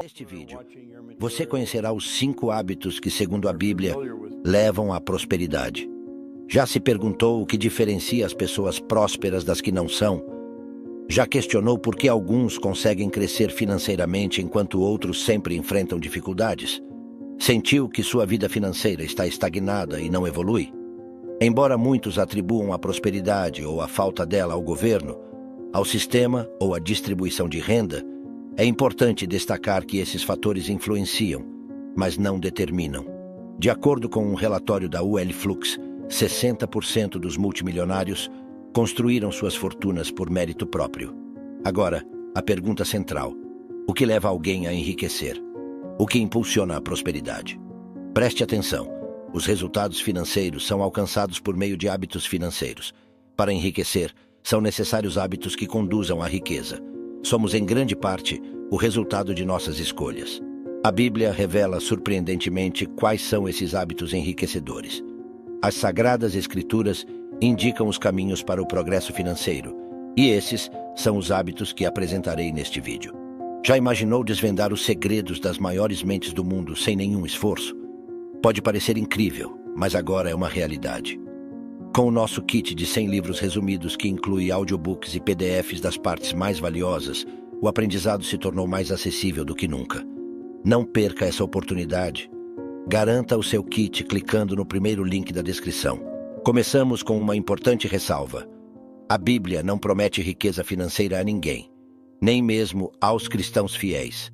Neste vídeo, você conhecerá os 5 hábitos que, segundo a Bíblia, levam à prosperidade. Já se perguntou o que diferencia as pessoas prósperas das que não são? Já questionou por que alguns conseguem crescer financeiramente enquanto outros sempre enfrentam dificuldades? Sentiu que sua vida financeira está estagnada e não evolui? Embora muitos atribuam a prosperidade ou a falta dela ao governo, ao sistema ou à distribuição de renda, é importante destacar que esses fatores influenciam, mas não determinam. De acordo com um relatório da UL Flux, 60% dos multimilionários construíram suas fortunas por mérito próprio. Agora, a pergunta central: o que leva alguém a enriquecer? O que impulsiona a prosperidade? Preste atenção. Os resultados financeiros são alcançados por meio de hábitos financeiros. Para enriquecer, são necessários hábitos que conduzam à riqueza. Somos, em grande parte, o resultado de nossas escolhas. A Bíblia revela surpreendentemente quais são esses hábitos enriquecedores. As Sagradas Escrituras indicam os caminhos para o progresso financeiro, e esses são os hábitos que apresentarei neste vídeo. Já imaginou desvendar os segredos das maiores mentes do mundo sem nenhum esforço? Pode parecer incrível, mas agora é uma realidade. Com o nosso kit de 100 livros resumidos que inclui audiobooks e PDFs das partes mais valiosas, o aprendizado se tornou mais acessível do que nunca. Não perca essa oportunidade. Garanta o seu kit clicando no primeiro link da descrição. Começamos com uma importante ressalva. A Bíblia não promete riqueza financeira a ninguém, nem mesmo aos cristãos fiéis.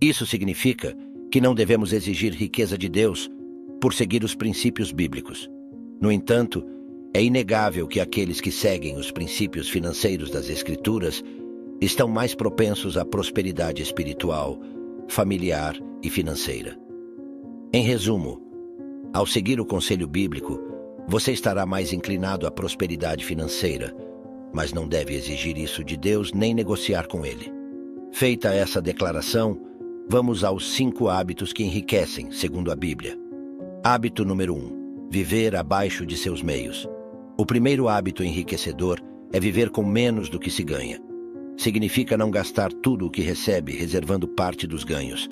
Isso significa que não devemos exigir riqueza de Deus por seguir os princípios bíblicos. No entanto, é inegável que aqueles que seguem os princípios financeiros das Escrituras estão mais propensos à prosperidade espiritual, familiar e financeira. Em resumo, ao seguir o conselho bíblico, você estará mais inclinado à prosperidade financeira, mas não deve exigir isso de Deus nem negociar com Ele. Feita essa declaração, vamos aos 5 hábitos que enriquecem, segundo a Bíblia. Hábito número 1. Viver abaixo de seus meios. O primeiro hábito enriquecedor é viver com menos do que se ganha. Significa não gastar tudo o que recebe, reservando parte dos ganhos.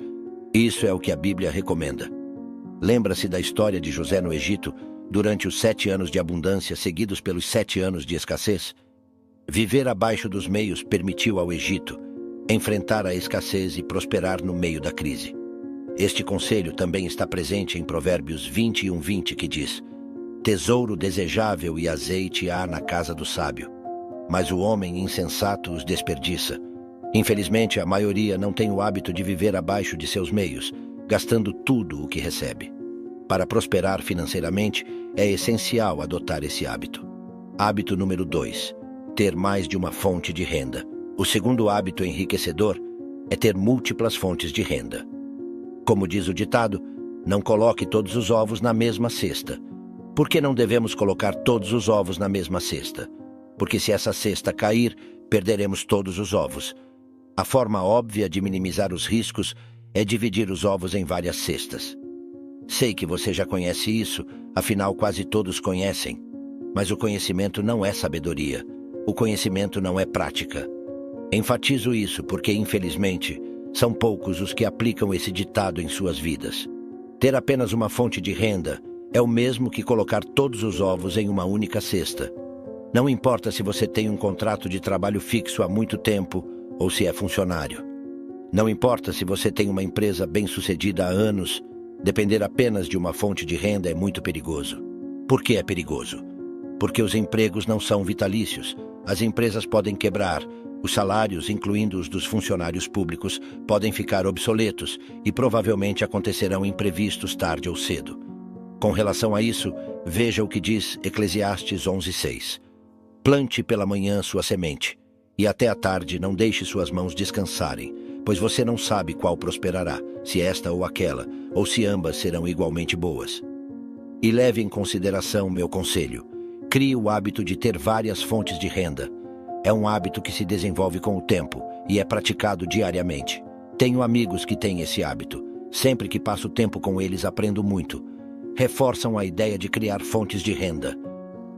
Isso é o que a Bíblia recomenda. Lembra-se da história de José no Egito, durante os 7 anos de abundância seguidos pelos 7 anos de escassez? Viver abaixo dos meios permitiu ao Egito enfrentar a escassez e prosperar no meio da crise. Este conselho também está presente em Provérbios 21:20, que diz: tesouro desejável e azeite há na casa do sábio, mas o homem insensato os desperdiça. Infelizmente, a maioria não tem o hábito de viver abaixo de seus meios, gastando tudo o que recebe. Para prosperar financeiramente, é essencial adotar esse hábito. Hábito número 2. Ter mais de uma fonte de renda. O segundo hábito enriquecedor é ter múltiplas fontes de renda. Como diz o ditado, não coloque todos os ovos na mesma cesta. Por que não devemos colocar todos os ovos na mesma cesta? Porque se essa cesta cair, perderemos todos os ovos. A forma óbvia de minimizar os riscos é dividir os ovos em várias cestas. Sei que você já conhece isso, afinal quase todos conhecem. Mas o conhecimento não é sabedoria. O conhecimento não é prática. Enfatizo isso porque, infelizmente, são poucos os que aplicam esse ditado em suas vidas. Ter apenas uma fonte de renda é o mesmo que colocar todos os ovos em uma única cesta. Não importa se você tem um contrato de trabalho fixo há muito tempo ou se é funcionário. Não importa se você tem uma empresa bem-sucedida há anos, depender apenas de uma fonte de renda é muito perigoso. Por que é perigoso? Porque os empregos não são vitalícios. As empresas podem quebrar. Os salários, incluindo os dos funcionários públicos, podem ficar obsoletos e provavelmente acontecerão imprevistos tarde ou cedo. Com relação a isso, veja o que diz Eclesiastes 11:6. Plante pela manhã sua semente, e até à tarde não deixe suas mãos descansarem, pois você não sabe qual prosperará, se esta ou aquela, ou se ambas serão igualmente boas. E leve em consideração meu conselho. Crie o hábito de ter várias fontes de renda. É um hábito que se desenvolve com o tempo e é praticado diariamente. Tenho amigos que têm esse hábito. Sempre que passo tempo com eles, aprendo muito. Reforçam a ideia de criar fontes de renda.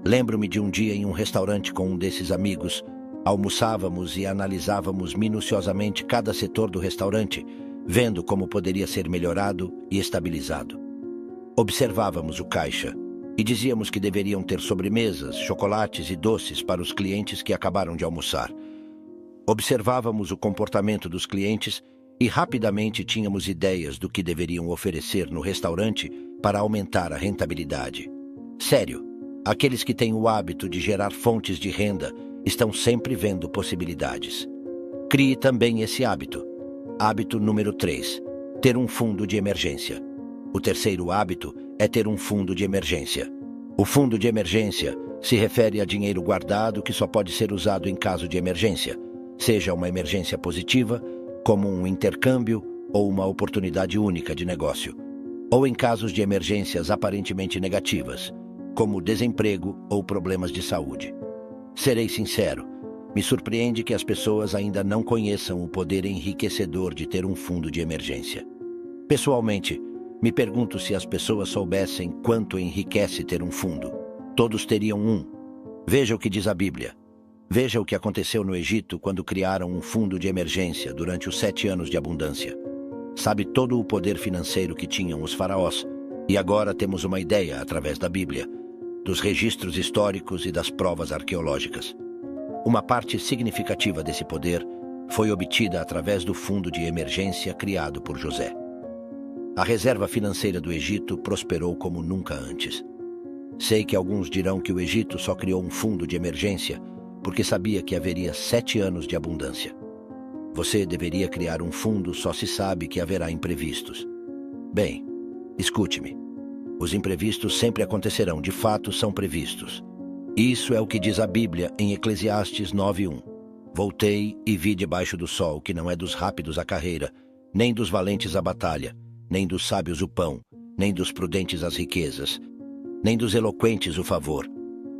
Lembro-me de um dia em um restaurante com um desses amigos. Almoçávamos e analisávamos minuciosamente cada setor do restaurante, vendo como poderia ser melhorado e estabilizado. Observávamos o caixa e dizíamos que deveriam ter sobremesas, chocolates e doces para os clientes que acabaram de almoçar. Observávamos o comportamento dos clientes e rapidamente tínhamos ideias do que deveriam oferecer no restaurante para aumentar a rentabilidade. Sério, aqueles que têm o hábito de gerar fontes de renda estão sempre vendo possibilidades. Crie também esse hábito. Hábito número 3. Ter um fundo de emergência. O terceiro hábito é ter um fundo de emergência. O fundo de emergência se refere a dinheiro guardado que só pode ser usado em caso de emergência, seja uma emergência positiva, como um intercâmbio ou uma oportunidade única de negócio, ou em casos de emergências aparentemente negativas, como desemprego ou problemas de saúde. Serei sincero, me surpreende que as pessoas ainda não conheçam o poder enriquecedor de ter um fundo de emergência. Pessoalmente, me pergunto se as pessoas soubessem quanto enriquece ter um fundo. Todos teriam um. Veja o que diz a Bíblia. Veja o que aconteceu no Egito quando criaram um fundo de emergência durante os 7 anos de abundância. Sabe todo o poder financeiro que tinham os faraós, e agora temos uma ideia através da Bíblia, dos registros históricos e das provas arqueológicas. Uma parte significativa desse poder foi obtida através do fundo de emergência criado por José. A reserva financeira do Egito prosperou como nunca antes. Sei que alguns dirão que o Egito só criou um fundo de emergência porque sabia que haveria 7 anos de abundância. Você deveria criar um fundo, só se sabe que haverá imprevistos. Bem, escute-me. Os imprevistos sempre acontecerão, de fato são previstos. Isso é o que diz a Bíblia em Eclesiastes 9:1. Voltei e vi debaixo do sol que não é dos rápidos a carreira, nem dos valentes a batalha, nem dos sábios o pão, nem dos prudentes as riquezas, nem dos eloquentes o favor,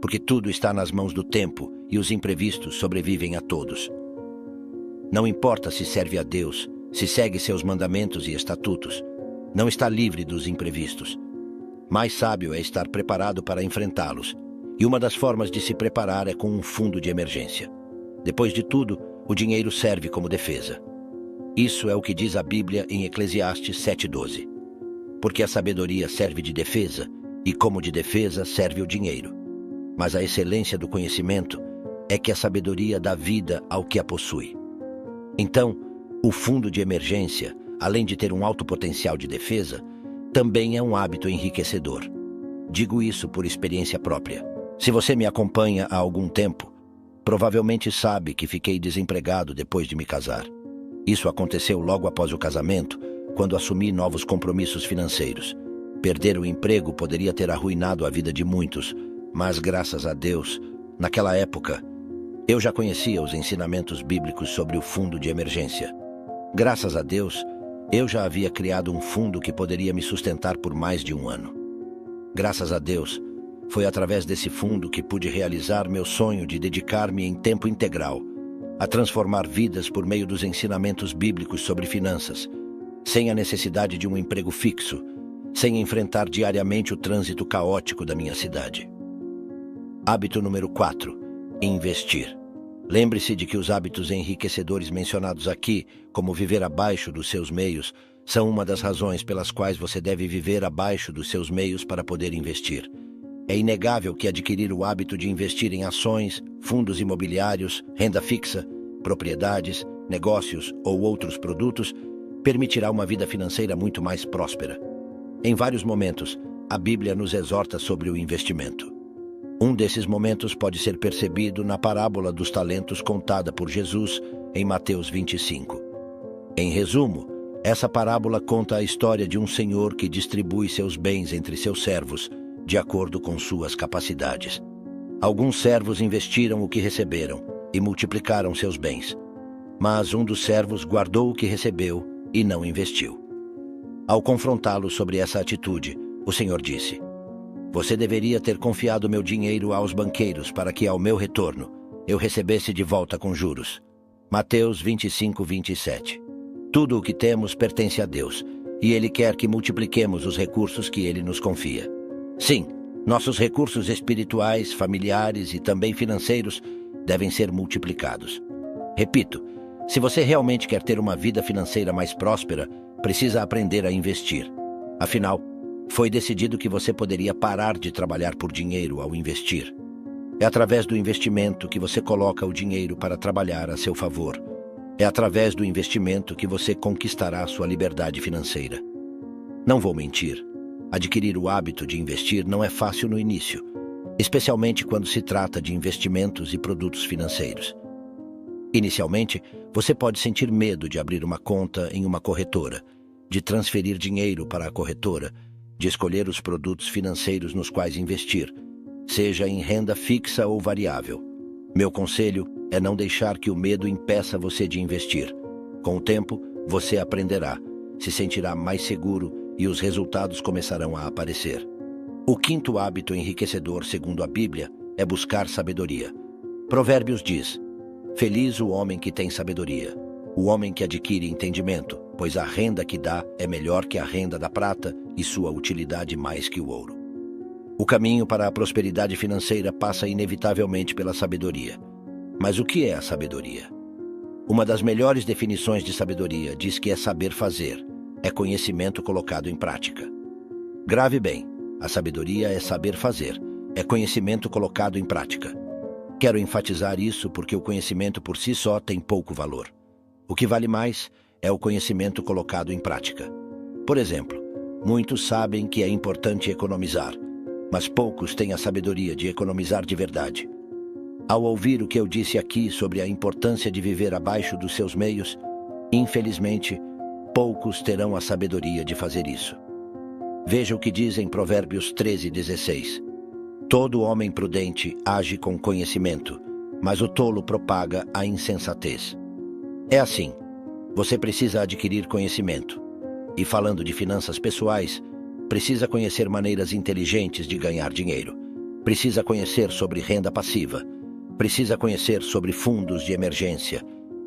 porque tudo está nas mãos do tempo e os imprevistos sobrevivem a todos. Não importa se serve a Deus, se segue seus mandamentos e estatutos, não está livre dos imprevistos. Mais sábio é estar preparado para enfrentá-los, e uma das formas de se preparar é com um fundo de emergência. Depois de tudo, o dinheiro serve como defesa. Isso é o que diz a Bíblia em Eclesiastes 7:12. Porque a sabedoria serve de defesa, e como de defesa serve o dinheiro. Mas a excelência do conhecimento é que a sabedoria dá vida ao que a possui. Então, o fundo de emergência, além de ter um alto potencial de defesa, também é um hábito enriquecedor. Digo isso por experiência própria. Se você me acompanha há algum tempo, provavelmente sabe que fiquei desempregado depois de me casar. Isso aconteceu logo após o casamento, quando assumi novos compromissos financeiros. Perder o emprego poderia ter arruinado a vida de muitos, mas graças a Deus, naquela época, eu já conhecia os ensinamentos bíblicos sobre o fundo de emergência. Graças a Deus, eu já havia criado um fundo que poderia me sustentar por mais de um ano. Graças a Deus, foi através desse fundo que pude realizar meu sonho de dedicar-me em tempo integral a transformar vidas por meio dos ensinamentos bíblicos sobre finanças, sem a necessidade de um emprego fixo, sem enfrentar diariamente o trânsito caótico da minha cidade. Hábito número 4. Investir. Lembre-se de que os hábitos enriquecedores mencionados aqui, como viver abaixo dos seus meios, são uma das razões pelas quais você deve viver abaixo dos seus meios para poder investir. É inegável que adquirir o hábito de investir em ações, fundos imobiliários, renda fixa, propriedades, negócios ou outros produtos permitirá uma vida financeira muito mais próspera. Em vários momentos, a Bíblia nos exorta sobre o investimento. Um desses momentos pode ser percebido na parábola dos talentos contada por Jesus em Mateus 25. Em resumo, essa parábola conta a história de um senhor que distribui seus bens entre seus servos, de acordo com suas capacidades. Alguns servos investiram o que receberam e multiplicaram seus bens, mas um dos servos guardou o que recebeu e não investiu. Ao confrontá-lo sobre essa atitude, o Senhor disse: "Você deveria ter confiado meu dinheiro aos banqueiros para que, ao meu retorno, eu recebesse de volta com juros." Mateus 25:27. Tudo o que temos pertence a Deus, e Ele quer que multipliquemos os recursos que Ele nos confia. Sim, nossos recursos espirituais, familiares e também financeiros devem ser multiplicados. Repito, Se você realmente quer ter uma vida financeira mais próspera, precisa aprender a investir. Afinal, foi decidido que você poderia parar de trabalhar por dinheiro ao investir. É através do investimento que você coloca o dinheiro para trabalhar a seu favor. É através do investimento que você conquistará sua liberdade financeira. Não vou mentir. Adquirir o hábito de investir não é fácil no início, especialmente quando se trata de investimentos e produtos financeiros. Inicialmente, você pode sentir medo de abrir uma conta em uma corretora, de transferir dinheiro para a corretora, de escolher os produtos financeiros nos quais investir, seja em renda fixa ou variável. Meu conselho é não deixar que o medo impeça você de investir. Com o tempo, você aprenderá, se sentirá mais seguro e os resultados começarão a aparecer. O quinto hábito enriquecedor, segundo a Bíblia, é buscar sabedoria. Provérbios diz: feliz o homem que tem sabedoria, o homem que adquire entendimento, pois a renda que dá é melhor que a renda da prata e sua utilidade mais que o ouro. O caminho para a prosperidade financeira passa inevitavelmente pela sabedoria. Mas o que é a sabedoria? Uma das melhores definições de sabedoria diz que é saber fazer, é conhecimento colocado em prática. Grave bem, a sabedoria é saber fazer, é conhecimento colocado em prática. Quero enfatizar isso porque o conhecimento por si só tem pouco valor. O que vale mais é o conhecimento colocado em prática. Por exemplo, muitos sabem que é importante economizar, mas poucos têm a sabedoria de economizar de verdade. Ao ouvir o que eu disse aqui sobre a importância de viver abaixo dos seus meios, infelizmente, poucos terão a sabedoria de fazer isso. Veja o que diz em Provérbios 13:16. Todo homem prudente age com conhecimento, mas o tolo propaga a insensatez. É assim, você precisa adquirir conhecimento. E falando de finanças pessoais, precisa conhecer maneiras inteligentes de ganhar dinheiro. Precisa conhecer sobre renda passiva. Precisa conhecer sobre fundos de emergência.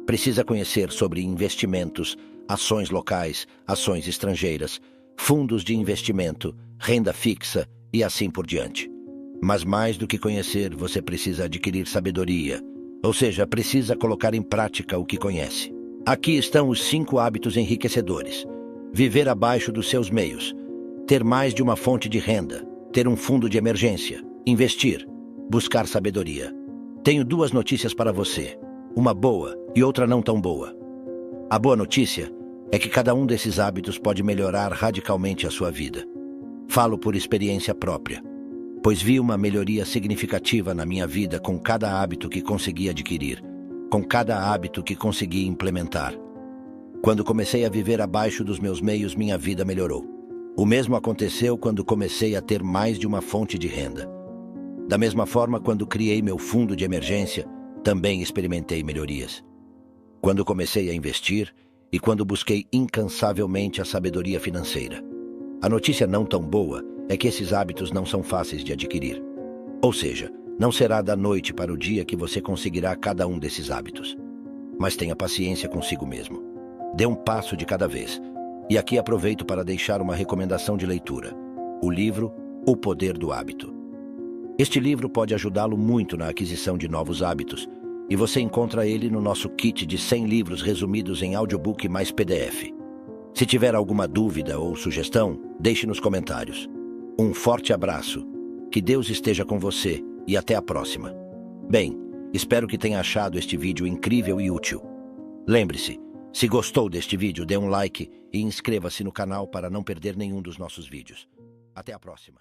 Precisa conhecer sobre investimentos, ações locais, ações estrangeiras, fundos de investimento, renda fixa e assim por diante. Mas mais do que conhecer, você precisa adquirir sabedoria, ou seja, precisa colocar em prática o que conhece. Aqui estão os 5 hábitos enriquecedores. Viver abaixo dos seus meios, ter mais de uma fonte de renda, ter um fundo de emergência, investir, buscar sabedoria. Tenho 2 notícias para você, uma boa e outra não tão boa. A boa notícia é que cada um desses hábitos pode melhorar radicalmente a sua vida. Falo por experiência própria, pois vi uma melhoria significativa na minha vida com cada hábito que consegui adquirir, com cada hábito que consegui implementar. Quando comecei a viver abaixo dos meus meios, minha vida melhorou. O mesmo aconteceu quando comecei a ter mais de uma fonte de renda. Da mesma forma, quando criei meu fundo de emergência, também experimentei melhorias. Quando comecei a investir e quando busquei incansavelmente a sabedoria financeira. A notícia não tão boa é que esses hábitos não são fáceis de adquirir. Ou seja, não será da noite para o dia que você conseguirá cada um desses hábitos. Mas tenha paciência consigo mesmo. Dê um passo de cada vez. E aqui aproveito para deixar uma recomendação de leitura. O livro O Poder do Hábito. Este livro pode ajudá-lo muito na aquisição de novos hábitos, e você encontra ele no nosso kit de 100 livros resumidos em audiobook mais PDF. Se tiver alguma dúvida ou sugestão, deixe nos comentários. Um forte abraço, que Deus esteja com você e até a próxima. Bem, espero que tenha achado este vídeo incrível e útil. Lembre-se, se gostou deste vídeo, dê um like e inscreva-se no canal para não perder nenhum dos nossos vídeos. Até a próxima.